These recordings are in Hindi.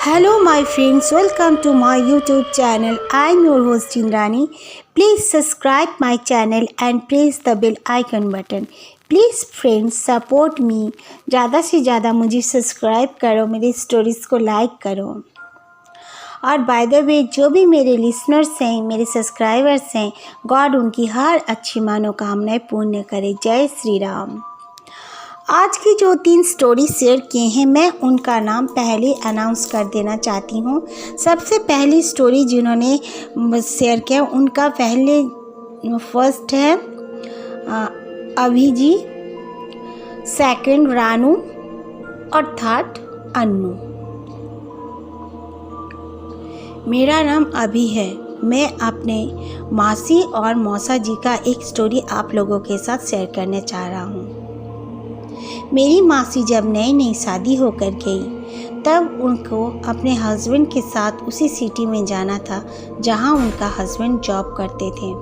Hello, my friends. Welcome to my YouTube channel. I am your host Indrani. Please subscribe my channel and press the bell icon button. Please friends support me, ज़्यादा से ज़्यादा मुझे सब्सक्राइब करो, मेरी स्टोरीज़ को लाइक करो। और बाय द वे जो भी मेरे लिसनर्स हैं, मेरे सब्सक्राइबर्स हैं, गॉड उनकी हर अच्छी मनोकामनाएं पूर्ण करे। जय श्री राम। आज की जो 3 स्टोरी शेयर किए हैं मैं उनका नाम पहले अनाउंस कर देना चाहती हूँ। सबसे पहली स्टोरी जिन्होंने शेयर किया उनका फर्स्ट है अभी जी, सेकंड रानू और थर्ड अन्नू। मेरा नाम अभी है। मैं अपने मासी और मौसा जी का एक स्टोरी आप लोगों के साथ शेयर करने चाह रहा हूँ। मेरी मासी जब नई शादी होकर गई तब उनको अपने हस्बैंड के साथ उसी सिटी में जाना था जहां उनका हस्बैंड जॉब करते थे,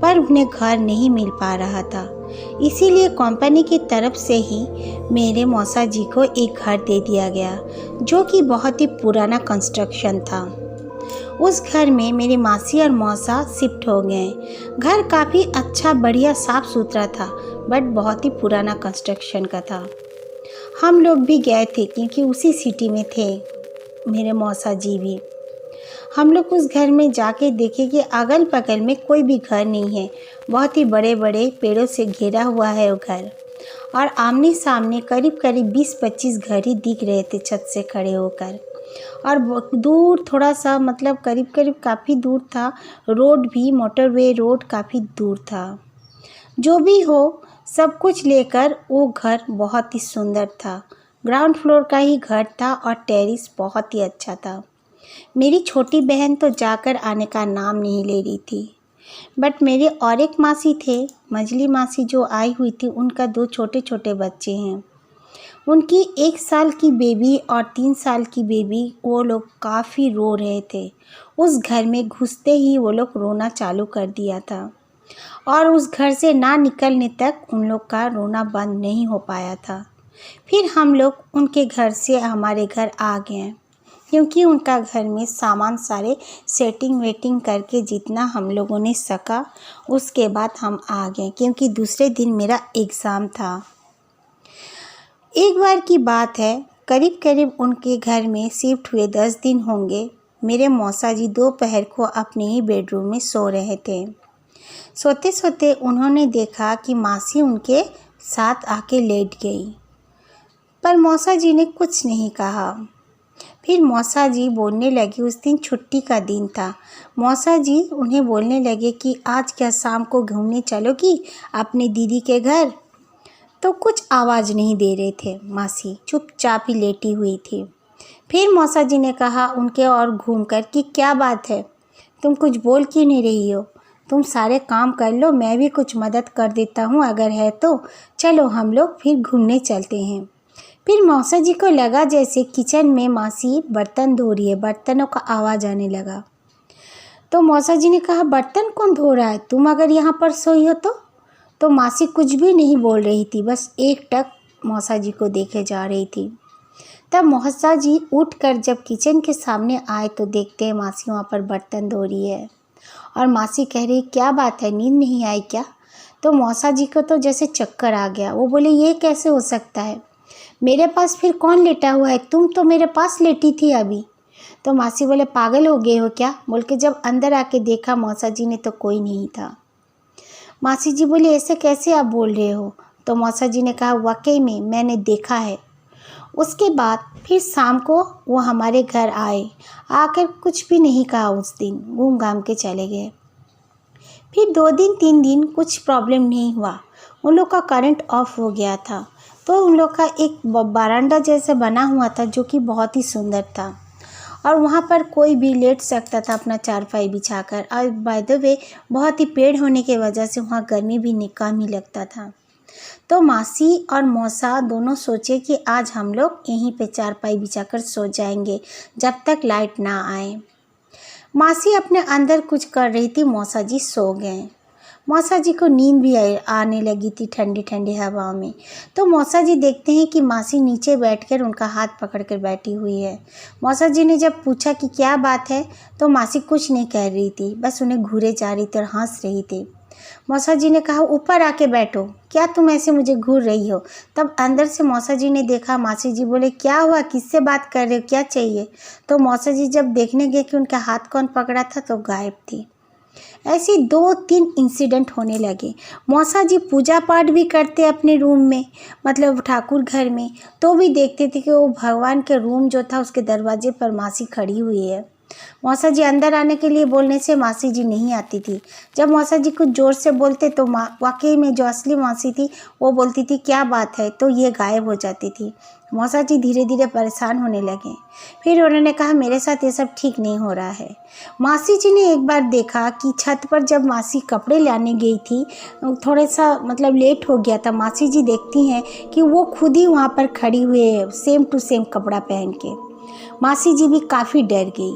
पर उन्हें घर नहीं मिल पा रहा था। इसीलिए कंपनी की तरफ से ही मेरे मौसा जी को एक घर दे दिया गया जो कि बहुत ही पुराना कंस्ट्रक्शन था। उस घर में मेरी मासी और मौसा शिफ्ट हो गए। घर काफ़ी अच्छा, बढ़िया, साफ़ सुथरा था, बट बहुत ही पुराना कंस्ट्रक्शन का था। हम लोग भी गए थे क्योंकि उसी सिटी में थे मेरे मौसा जी भी। हम लोग उस घर में जाके देखे कि अगल बगल में कोई भी घर नहीं है। बहुत ही बड़े बड़े पेड़ों से घिरा हुआ है वो घर, और आमने सामने करीब करीब 20-25 घर ही दिख रहे थे छत से खड़े होकर। और दूर थोड़ा सा, मतलब करीब करीब काफ़ी दूर था, रोड भी, मोटरवे रोड काफ़ी दूर था। जो भी हो, सब कुछ लेकर वो घर बहुत ही सुंदर था। ग्राउंड फ्लोर का ही घर था और टेरेस बहुत ही अच्छा था। मेरी छोटी बहन तो जाकर आने का नाम नहीं ले रही थी, बट मेरे और एक मासी थे, मजली मासी, जो आई हुई थी। उनका 2 छोटे छोटे बच्चे हैं। उनकी 1 साल की बेबी और 3 साल की बेबी, वो लोग काफ़ी रो रहे थे। उस घर में घुसते ही वो लोग रोना चालू कर दिया था, और उस घर से ना निकलने तक उन लोग का रोना बंद नहीं हो पाया था। फिर हम लोग उनके घर से हमारे घर आ गए, क्योंकि उनका घर में सामान सारे सेटिंग वेटिंग करके जितना हम लोगों ने सका उसके बाद हम आ गए, क्योंकि दूसरे दिन मेरा एग्ज़ाम था। एक बार की बात है, करीब करीब उनके घर में शिफ्ट हुए 10 दिन होंगे। मेरे मौसा जी दोपहर को अपने ही बेडरूम में सो रहे थे। सोते सोते उन्होंने देखा कि मासी उनके साथ आके लेट गई, पर मौसा जी ने कुछ नहीं कहा। फिर मौसा जी बोलने लगे, उस दिन छुट्टी का दिन था। मौसा जी उन्हें बोलने लगे कि आज क्या शाम को घूमने चलोगी अपनी दीदी के घर? तो कुछ आवाज़ नहीं दे रहे थे। मासी चुपचाप ही लेटी हुई थी। फिर मौसा जी ने कहा उनके और घूमकर कि क्या बात है, तुम कुछ बोल क्यों नहीं रही हो? तुम सारे काम कर लो, मैं भी कुछ मदद कर देता हूँ अगर है तो। चलो हम लोग फिर घूमने चलते हैं। फिर मौसा जी को लगा जैसे किचन में मासी बर्तन धो रही है, बर्तनों का आवाज़ आने लगा। तो मौसा जी ने कहा, बर्तन कौन धो रहा है? तुम अगर यहाँ पर सोई हो तो मासी कुछ भी नहीं बोल रही थी, बस एकटक मौसा जी को देखे जा रही थी। तब मौसा जी उठकर जब किचन के सामने आए तो देखते हैं मासी वहाँ पर बर्तन धो रही है। और मासी कह रही, क्या बात है, नींद नहीं आई क्या? तो मौसा जी को तो जैसे चक्कर आ गया। वो बोले, ये कैसे हो सकता है? मेरे पास फिर कौन लेटा हुआ है? तुम तो मेरे पास लेटी थी अभी। तो मासी बोले, पागल हो गए हो क्या? बोल के जब अंदर आके देखा मौसा जी ने तो कोई नहीं था। मासी जी बोली, ऐसे कैसे आप बोल रहे हो? तो मौसा जी ने कहा, वाकई में मैंने देखा है। उसके बाद फिर शाम को वो हमारे घर आए, आकर कुछ भी नहीं कहा। उस दिन घूम घाम के चले गए। फिर 2 दिन 3 दिन कुछ प्रॉब्लम नहीं हुआ। उन लोग का करंट ऑफ हो गया था, तो उन लोग का एक बरामदा जैसा बना हुआ था जो कि बहुत ही सुंदर था, और वहाँ पर कोई भी लेट सकता था अपना चारपाई बिछाकर। और बाय द वे बहुत ही पेड़ होने की वजह से वहाँ गर्मी भी कम ही लगता था। तो मासी और मौसा दोनों सोचे कि आज हम लोग यहीं पे चारपाई बिछाकर सो जाएंगे जब तक लाइट ना आए। मासी अपने अंदर कुछ कर रही थी, मौसा जी सो गए। मौसा जी को नींद भी आने लगी थी ठंडी ठंडी हवाओं में। तो मौसा जी देखते हैं कि मासी नीचे बैठकर उनका हाथ पकड़कर बैठी हुई है। मौसा जी ने जब पूछा कि क्या बात है, तो मासी कुछ नहीं कह रही थी, बस उन्हें घूरे जा रही थी और हंस रही थी। मौसा जी ने कहा, ऊपर आके बैठो, क्या तुम ऐसे मुझे घूर रही हो? तब अंदर से मौसा जी ने देखा, मासी जी बोले, क्या हुआ, किससे बात कर रहे हो, क्या चाहिए? तो मौसा जी जब देखने गए कि उनका हाथ कौन पकड़ा था, तो गायब थी। ऐसे 2-3 इंसिडेंट होने लगे। मौसा जी पूजा पाठ भी करते अपने रूम में, मतलब ठाकुर घर में, तो भी देखते थे कि वो भगवान के रूम जो था उसके दरवाजे पर मासी खड़ी हुई है। मौसा जी अंदर आने के लिए बोलने से मासी जी नहीं आती थी। जब मौसा जी कुछ ज़ोर से बोलते तो वाकई में जो असली मासी थी वो बोलती थी, क्या बात है, तो ये गायब हो जाती थी। मौसा जी धीरे धीरे परेशान होने लगे। फिर उन्होंने कहा, मेरे साथ ये सब ठीक नहीं हो रहा है। मासी जी ने एक बार देखा कि छत पर जब मासी कपड़े लाने गई थी, थोड़ा सा मतलब लेट हो गया था। मासी जी देखती हैं कि वो खुद ही वहाँ पर खड़ी हुई है, सेम टू सेम कपड़ा पहन के। मासी जी भी काफ़ी डर गई।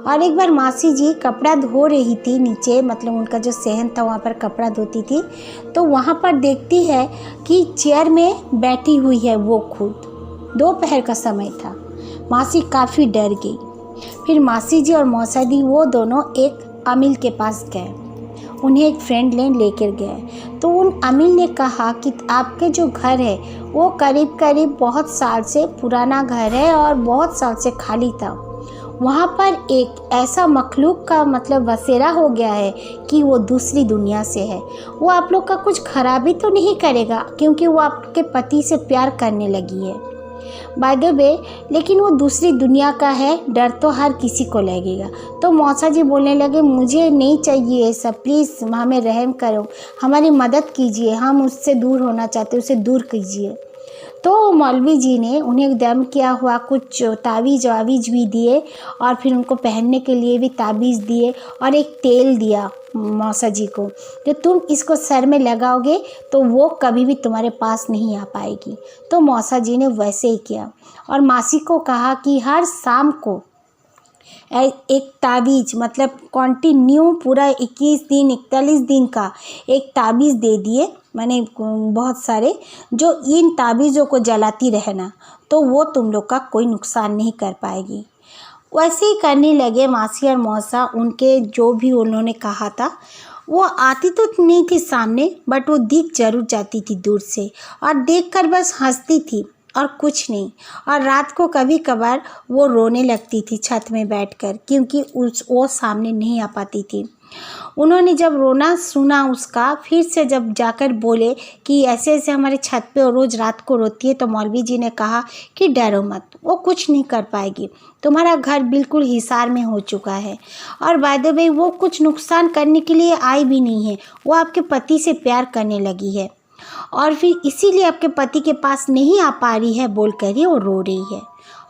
और एक बार मासी जी कपड़ा धो रही थी नीचे, मतलब उनका जो सहन था वहाँ पर कपड़ा धोती थी, तो वहाँ पर देखती है कि चेयर में बैठी हुई है वो खुद। दोपहर का समय था। मासी काफ़ी डर गई। फिर मासी जी और मौसा जी वो दोनों एक अमिल के पास गए। उन्हें एक फ्रेंड लेकर गए। तो उन अमिल ने कहा कि आपके जो घर है वो करीब करीब बहुत साल से पुराना घर है और बहुत साल से खाली था। वहाँ पर एक ऐसा मखलूक का मतलब बसेरा हो गया है कि वो दूसरी दुनिया से है। वो आप लोग का कुछ खराबी तो नहीं करेगा, क्योंकि वो आपके पति से प्यार करने लगी है बाय द वे, लेकिन वो दूसरी दुनिया का है, डर तो हर किसी को लगेगा। तो मौसा जी बोलने लगे, मुझे नहीं चाहिए ये सब, प्लीज़ हमें रहम करो, हमारी मदद कीजिए, हम उससे दूर होना चाहते, उसे दूर कीजिए। तो मौलवी जी ने उन्हें दम किया हुआ कुछ तावीज़ वावीज़ भी दिए और फिर उनको पहनने के लिए भी ताबीज़ दिए और एक तेल दिया मौसा जी को, जो तुम इसको सर में लगाओगे तो वो कभी भी तुम्हारे पास नहीं आ पाएगी। तो मौसा जी ने वैसे ही किया और मासी को कहा कि हर शाम को एक ताबीज़, मतलब कंटिन्यू पूरा 21 दिन 41 दिन का एक ताबीज़ दे दिए, मैंने बहुत सारे, जो इन ताबीज़ों को जलाती रहना, तो वो तुम लोग का कोई नुकसान नहीं कर पाएगी। वैसे ही करने लगे मासी और मौसा। उनके जो भी उन्होंने कहा था वो आती तो नहीं थी सामने, बट वो दिख जरूर जाती थी दूर से और देखकर बस हंसती थी और कुछ नहीं। और रात को कभी कभार वो रोने लगती थी छत में बैठकर, क्योंकि वो सामने नहीं आ पाती थी। उन्होंने जब रोना सुना उसका, फिर से जब जाकर बोले कि ऐसे ऐसे हमारे छत पे और रोज़ रात को रोती है, तो मौलवी जी ने कहा कि डरो मत, वो कुछ नहीं कर पाएगी, तुम्हारा घर बिल्कुल हिसार में हो चुका है और बाय द वे वो कुछ नुकसान करने के लिए आई भी नहीं है, वो आपके पति से प्यार करने लगी है और फिर इसीलिए आपके पति के पास नहीं आ पा रही है बोल कर ही वो रो रही है,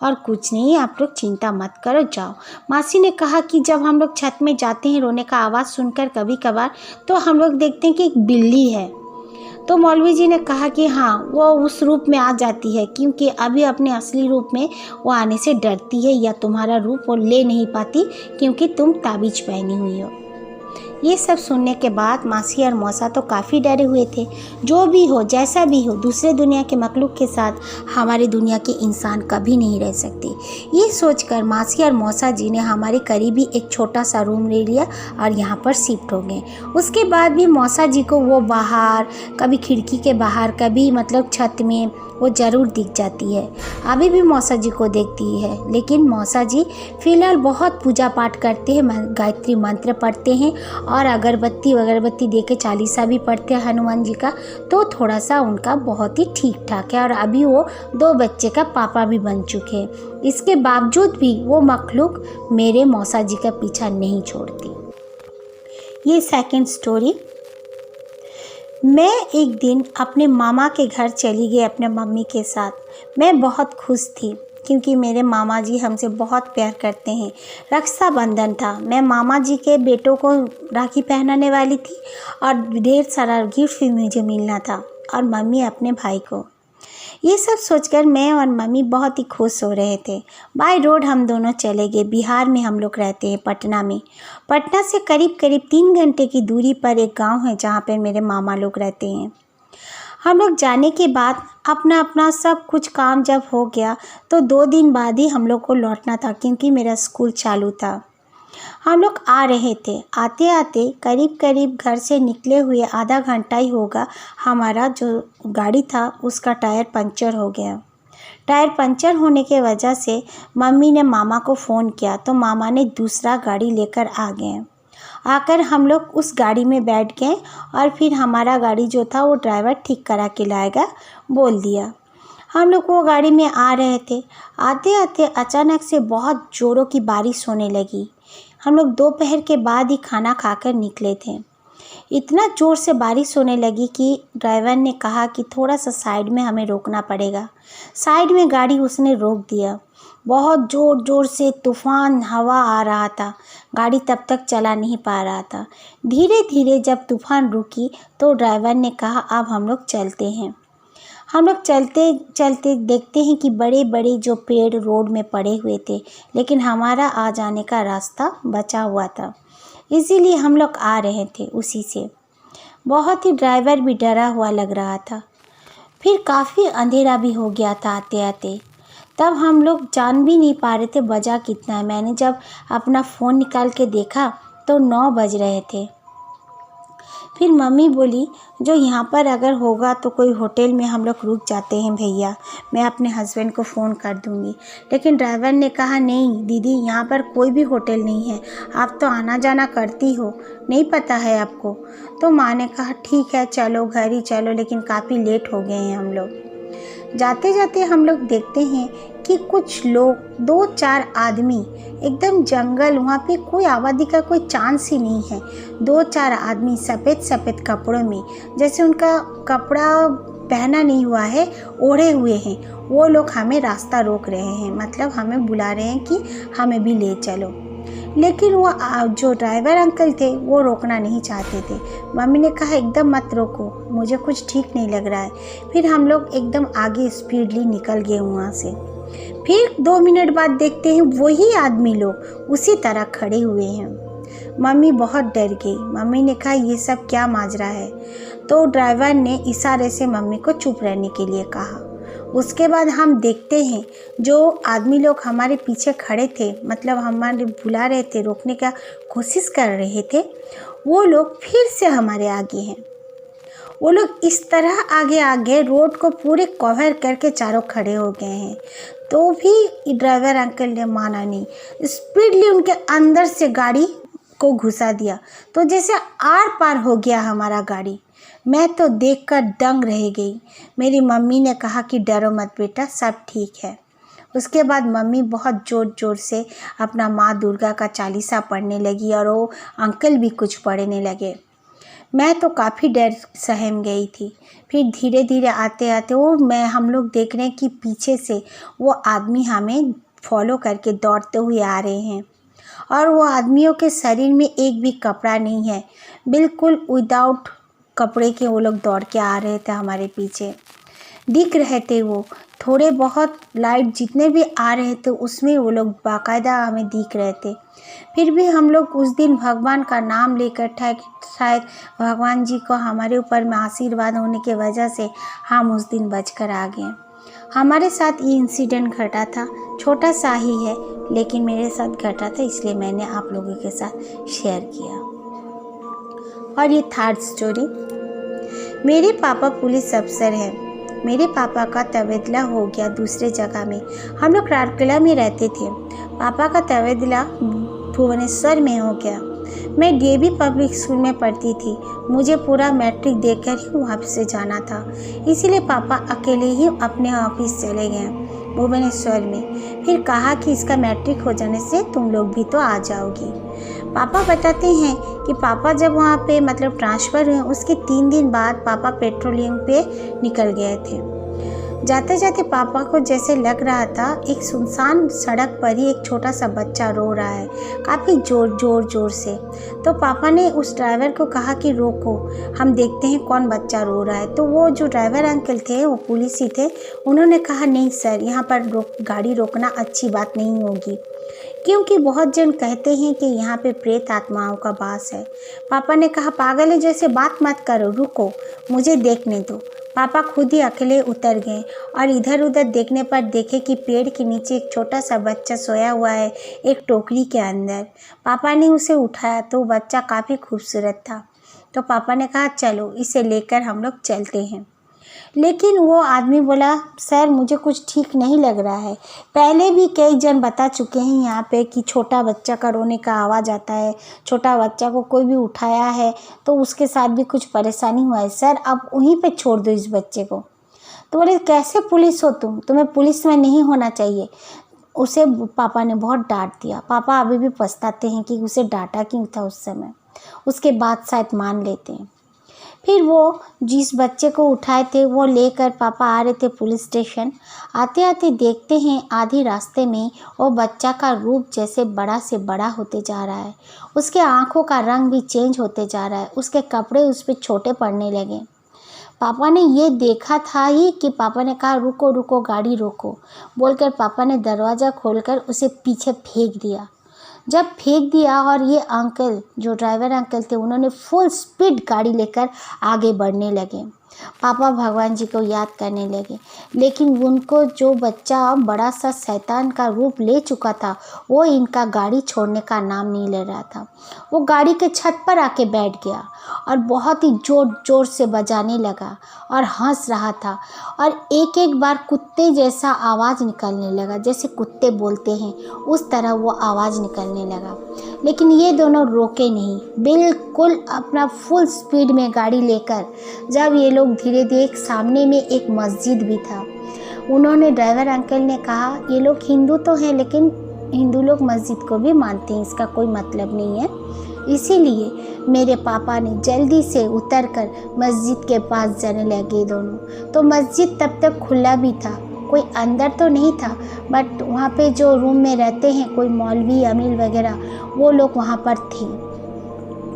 और कुछ नहीं, आप लोग चिंता मत करो, जाओ। मासी ने कहा कि जब हम लोग छत में जाते हैं रोने का आवाज़ सुनकर कभी कभार, तो हम लोग देखते हैं कि एक बिल्ली है। तो मौलवी जी ने कहा कि हाँ, वो उस रूप में आ जाती है, क्योंकि अभी अपने असली रूप में वो आने से डरती है, या तुम्हारा रूप वो ले नहीं पाती क्योंकि तुम ताबीज़ पहनी हुई हो। ये सब सुनने के बाद मासी और मौसा तो काफ़ी डरे हुए थे। जो भी हो, जैसा भी हो, दूसरे दुनिया के मखलूक के साथ हमारी दुनिया के इंसान कभी नहीं रह सकते। ये सोचकर मासी और मौसा जी ने हमारे करीबी एक छोटा सा रूम ले लिया और यहाँ पर शिफ्ट हो गए। उसके बाद भी मौसा जी को वो बाहर, कभी खिड़की के बाहर, कभी मतलब छत में वो ज़रूर दिख जाती है। अभी भी मौसा जी को देखती है, लेकिन मौसा जी फ़िलहाल बहुत पूजा पाठ करते हैं, गायत्री मंत्र पढ़ते हैं और अगरबत्ती दे के चालीसा भी पढ़ते हैं हनुमान जी का, तो थोड़ा सा उनका बहुत ही ठीक ठाक है और अभी वो 2 बच्चे का पापा भी बन चुके हैं। इसके बावजूद भी वो मखलूक मेरे मौसा जी का पीछा नहीं छोड़ती। ये सेकंड स्टोरी। मैं एक दिन अपने मामा के घर चली गई अपने मम्मी के साथ। मैं बहुत खुश थी क्योंकि मेरे मामा जी हमसे बहुत प्यार करते हैं। रक्षाबंधन था, मैं मामा जी के बेटों को राखी पहनाने वाली थी और ढेर सारा गिफ्ट भी मुझे मिलना था और मम्मी अपने भाई को। ये सब सोचकर मैं और मम्मी बहुत ही खुश हो रहे थे। बाय रोड हम दोनों चले गए। बिहार में हम लोग रहते हैं, पटना में। पटना से करीब करीब 3 घंटे की दूरी पर एक गांव है जहाँ पर मेरे मामा लोग रहते हैं। हम लोग जाने के बाद अपना अपना सब कुछ काम जब हो गया तो 2 दिन बाद ही हम लोग को लौटना था, क्योंकि मेरा स्कूल चालू था। हम लोग आ रहे थे। आते आते करीब करीब घर से निकले हुए आधा घंटा ही होगा, हमारा जो गाड़ी था उसका टायर पंचर हो गया। टायर पंचर होने के वजह से मम्मी ने मामा को फ़ोन किया तो मामा ने दूसरा गाड़ी लेकर आ गए। आकर हम लोग उस गाड़ी में बैठ गए और फिर हमारा गाड़ी जो था वो ड्राइवर ठीक करा के लाएगा बोल दिया। हम लोग वो गाड़ी में आ रहे थे। आते आते अचानक से बहुत ज़ोरों की बारिश होने लगी। हम लोग दोपहर के बाद ही खाना खाकर निकले थे। इतना ज़ोर से बारिश होने लगी कि ड्राइवर ने कहा कि थोड़ा सा साइड में हमें रोकना पड़ेगा। साइड में गाड़ी उसने रोक दिया। बहुत ज़ोर ज़ोर से तूफ़ान हवा आ रहा था। गाड़ी तब तक चला नहीं पा रहा था। धीरे धीरे जब तूफ़ान रुकी तो ड्राइवर ने कहा अब हम लोग चलते हैं। हम लोग चलते चलते देखते हैं कि बड़े बड़े जो पेड़ रोड में पड़े हुए थे, लेकिन हमारा आ जाने का रास्ता बचा हुआ था, इसीलिए हम लोग आ रहे थे उसी से। बहुत ही ड्राइवर भी डरा हुआ लग रहा था। फिर काफ़ी अंधेरा भी हो गया था आते आते। तब हम लोग जान भी नहीं पा रहे थे बजा कितना है। मैंने जब अपना फ़ोन निकाल के देखा तो 9 बज रहे थे। फिर मम्मी बोली जो यहाँ पर अगर होगा तो कोई होटल में हम लोग रुक जाते हैं भैया, मैं अपने हस्बैंड को फ़ोन कर दूँगी। लेकिन ड्राइवर ने कहा नहीं दीदी, यहाँ पर कोई भी होटल नहीं है, आप तो आना जाना करती हो, नहीं पता है आपको। तो माँ ने कहा ठीक है चलो घर ही चलो, लेकिन काफ़ी लेट हो गए हैं हम लोग। जाते जाते हम लोग देखते हैं कि कुछ लोग 2-4 आदमी एकदम जंगल, वहाँ पे कोई आबादी का कोई चांस ही नहीं है। 2-4 आदमी सफ़ेद सफ़ेद कपड़ों में, जैसे उनका कपड़ा पहना नहीं हुआ है, ओढ़े हुए हैं, वो लोग हमें रास्ता रोक रहे हैं, मतलब हमें बुला रहे हैं कि हमें भी ले चलो। लेकिन वो जो ड्राइवर अंकल थे वो रोकना नहीं चाहते थे। मम्मी ने कहा एकदम मत रोको, मुझे कुछ ठीक नहीं लग रहा है। फिर हम लोग एकदम आगे स्पीडली निकल गए वहाँ से। फिर 2 मिनट बाद देखते हैं वही आदमी लोग उसी तरह खड़े हुए हैं। मम्मी बहुत डर गई। मम्मी ने कहा ये सब क्या माजरा है। तो ड्राइवर ने इशारे से मम्मी को चुप रहने के लिए कहा। उसके बाद हम देखते हैं जो आदमी लोग हमारे पीछे खड़े थे, मतलब हमारे बुला रहे थे, रोकने का कोशिश कर रहे थे, वो लोग फिर से हमारे आगे हैं। वो लोग इस तरह आगे आगे रोड को पूरे कवर करके चारों खड़े हो गए हैं। तो भी ड्राइवर अंकल ने माना नहीं, स्पीडली उनके अंदर से गाड़ी को घुसा दिया, तो जैसे आर पार हो गया हमारा गाड़ी। मैं तो देखकर दंग रह गई। मेरी मम्मी ने कहा कि डरो मत बेटा, सब ठीक है। उसके बाद मम्मी बहुत ज़ोर ज़ोर से अपना माँ दुर्गा का चालीसा पढ़ने लगी और वो अंकल भी कुछ पढ़ने लगे। मैं तो काफ़ी डर सहम गई थी। फिर धीरे धीरे आते आते हम लोग देख रहे हैं कि पीछे से वो आदमी हमें फॉलो करके दौड़ते हुए आ रहे हैं, और वो आदमियों के शरीर में एक भी कपड़ा नहीं है, बिल्कुल विदाउट कपड़े के वो लोग दौड़ के आ रहे थे हमारे पीछे। दिख रहे थे वो थोड़े बहुत, लाइट जितने भी आ रहे थे उसमें वो लोग बाकायदा हमें दिख रहे थे। फिर भी हम लोग उस दिन भगवान का नाम लेकर शायद भगवान जी को हमारे ऊपर में आशीर्वाद होने की वजह से हम उस दिन बचकर आ गए। हमारे साथ ये इंसिडेंट घटा था, छोटा सा ही है लेकिन मेरे साथ घटा था, इसलिए मैंने आप लोगों के साथ शेयर किया। और ये थर्ड स्टोरी, मेरे पापा पुलिस अफसर हैं। मेरे पापा का तबादला हो गया दूसरे जगह में। हम लोग राउरकेला में रहते थे। पापा का तबादला भुवनेश्वर में हो गया। मैं डीएवी पब्लिक स्कूल में पढ़ती थी। मुझे पूरा मैट्रिक देकर ही वहाँ से जाना था, इसीलिए पापा अकेले ही अपने ऑफिस चले गए भुवनेश्वर में। फिर कहा कि इसका मैट्रिक हो जाने से तुम लोग भी तो आ जाओगी। पापा बताते हैं कि पापा जब वहाँ पे मतलब ट्रांसफ़र हुए उसके 3 दिन बाद पापा पेट्रोलिंग पे निकल गए थे। जाते जाते पापा को जैसे लग रहा था एक सुनसान सड़क पर ही एक छोटा सा बच्चा रो रहा है, काफ़ी जोर से। तो पापा ने उस ड्राइवर को कहा कि रोको, हम देखते हैं कौन बच्चा रो रहा है। तो वो जो ड्राइवर अंकल थे वो पुलिस ही थे। उन्होंने कहा नहीं सर, यहाँ पर गाड़ी रोकना अच्छी बात नहीं होगी, क्योंकि बहुत जन कहते हैं कि यहाँ पे प्रेत आत्माओं का वास है। पापा ने कहा पागल है जैसे बात मत करो, रुको मुझे देखने दो। पापा खुद ही अकेले उतर गए और इधर उधर देखने पर देखे कि पेड़ के नीचे एक छोटा सा बच्चा सोया हुआ है एक टोकरी के अंदर। पापा ने उसे उठाया तो बच्चा काफ़ी खूबसूरत था। तो पापा ने कहा चलो इसे लेकर हम लोग चलते हैं। लेकिन वो आदमी बोला सर मुझे कुछ ठीक नहीं लग रहा है, पहले भी कई जन बता चुके हैं यहाँ पे कि छोटा बच्चा का रोने का आवाज़ आता है, छोटा बच्चा को कोई भी उठाया है तो उसके साथ भी कुछ परेशानी हुआ है सर, अब वहीं पे छोड़ दो इस बच्चे को। तो बोले कैसे पुलिस हो तुम्हें पुलिस में नहीं होना चाहिए। उसे पापा ने बहुत डांट दिया। पापा अभी भी पछताते हैं कि उसे डांटा क्यों था उस समय, उसके बाद शायद मान लेते हैं। फिर वो जिस बच्चे को उठाए थे वो लेकर पापा आ रहे थे पुलिस स्टेशन। आते आते देखते हैं आधी रास्ते में वो बच्चा का रूप जैसे बड़ा से बड़ा होते जा रहा है, उसके आँखों का रंग भी चेंज होते जा रहा है, उसके कपड़े उस पर छोटे पड़ने लगे। पापा ने ये देखा था ही कि पापा ने कहा रुको रुको गाड़ी रोको बोलकर पापा ने दरवाज़ा खोलकर उसे पीछे फेंक दिया। जब फेंक दिया और ये अंकल जो ड्राइवर अंकल थे उन्होंने फुल स्पीड गाड़ी लेकर आगे बढ़ने लगे। पापा भगवान जी को याद करने लगे, लेकिन उनको जो बच्चा बड़ा सा शैतान का रूप ले चुका था वो इनका गाड़ी छोड़ने का नाम नहीं ले रहा था। वो गाड़ी के छत पर आके बैठ गया और बहुत ही जोर जोर से बजाने लगा और हंस रहा था और एक एक बार कुत्ते जैसा आवाज़ निकलने लगा, जैसे कुत्ते बोलते हैं उस तरह वो आवाज़ निकलने लगा। लेकिन ये दोनों रोके नहीं, बिल्कुल अपना फुल स्पीड में गाड़ी लेकर जब ये लोग धीरे धीरे सामने में एक मस्जिद भी था, उन्होंने ड्राइवर अंकल ने कहा ये लोग हिंदू तो हैं लेकिन हिंदू लोग मस्जिद को भी मानते हैं, इसका कोई मतलब नहीं है। इसीलिए मेरे पापा ने जल्दी से उतरकर मस्जिद के पास जाने लगे दोनों। तो मस्जिद तब तक खुला भी था, कोई अंदर तो नहीं था, बट वहाँ पे जो रूम में रहते हैं कोई मौलवी अमीर वगैरह वो लोग वहाँ पर थे।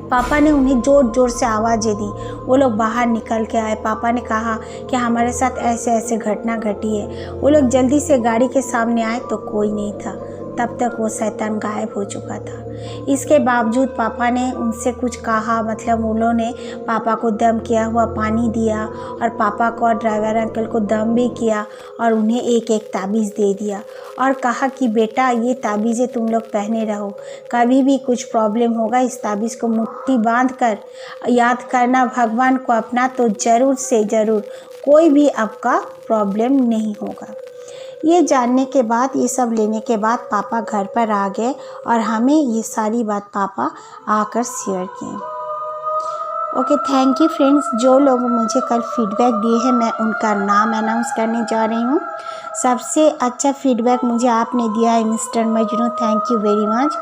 पापा ने उन्हें ज़ोर ज़ोर से आवाज़ें दी, वो लोग बाहर निकल के आए। पापा ने कहा कि हमारे साथ ऐसे ऐसे घटना घटी है। वो लोग जल्दी से गाड़ी के सामने आए तो कोई नहीं था, तब तक वो शैतान गायब हो चुका था। इसके बावजूद पापा ने उनसे कुछ कहा, मतलब उन्होंने पापा को दम किया हुआ पानी दिया और पापा को और ड्राइवर अंकल को दम भी किया और उन्हें एक एक ताबीज़ दे दिया और कहा कि बेटा ये ताबीज़ें तुम लोग पहने रहो, कभी भी कुछ प्रॉब्लम होगा इस ताबीज़ को मुट्ठी बांध कर याद करना भगवान को अपना, तो ज़रूर से ज़रूर कोई भी आपका प्रॉब्लम नहीं होगा। ये जानने के बाद, ये सब लेने के बाद पापा घर पर आ गए और हमें ये सारी बात पापा आकर शेयर किए। Okay, thank you friends. जो लोग मुझे कल फीडबैक दिए हैं मैं उनका नाम अनाउंस करने जा रही हूँ। सबसे अच्छा फीडबैक मुझे आपने दिया है mister Majnu, thank you very much.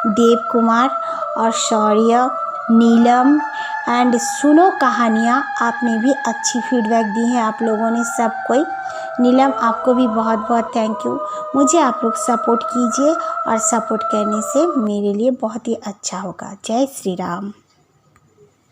Dev Kumar और शौर्य, नीलम एंड सुनो कहानियाँ, आपने भी अच्छी फीडबैक दी है आप लोगों ने सब कोई। नीलम आपको भी बहुत बहुत थैंक यू। मुझे आप लोग सपोर्ट कीजिए और सपोर्ट करने से मेरे लिए बहुत ही अच्छा होगा। जय श्री राम।